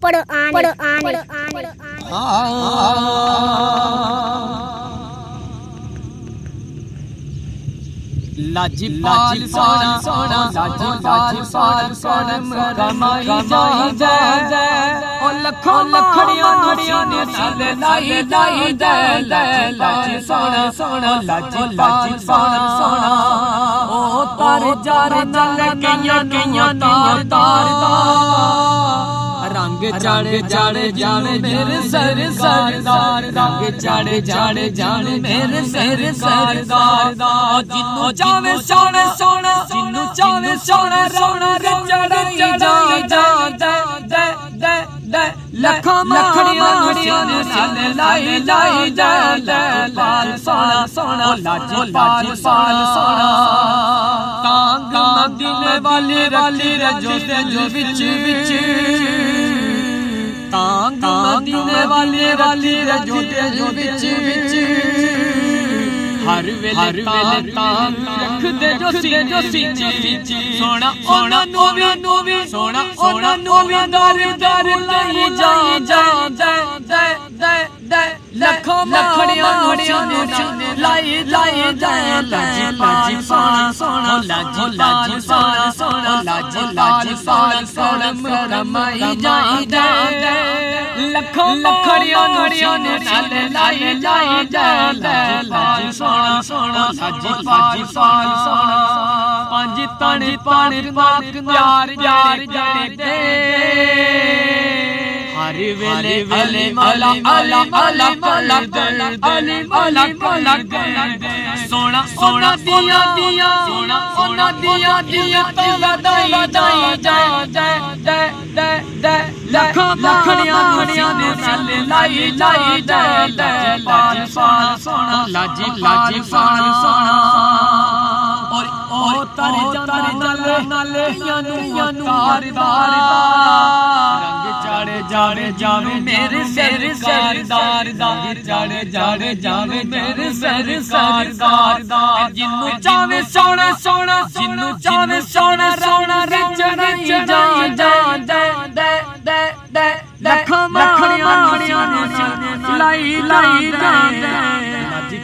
पढ़ो आने लाजपाल सोना सोना लाजपाल सोना कमाई जाई जय ओ लखों लखड़ियां ने साले लाई लाई जय लाज सोना सोना लाज सोना ओ तार जार नल कइयां तार रंग चढ़ जाने मेरे सरदार रंग चढ़ जाने मेरे सरदार जिन्नू चावे सोना सोना जिन्नू चावे सोना सोना चढ़ जा लखों लखड़ियां ने साले लाई लाई लाल सोना सोना लाजपाल सोना तांग मदीने वाली रजो विच तांग मदीने वाली रजो विच हर वेले तांग रख दे जो सीने सोना सोना नूवी सोना सोना नूवी दर लाई जा लखों लखड़ियां लाई लाज सोना सोना लाज सोना कमाई जाई लखों लखड़ियां लाई लाज सोना सोना लाज सोना पंज तन पाक प्यार दे हर वेले अली सोना सोना दिया सोना दिया तो लदाई लखों लखड़ियां ने साले लाई लाज सोना लाज सोना और तारे नाले यानू रंग चढ़े जावे मेरे सरदार चढ़े जावे मेरे सरदार जिन्नू चावे सोना सोना जिन्नू चावे सोना चढ़ी जा लखों लखड़ियां लाई लाजपाल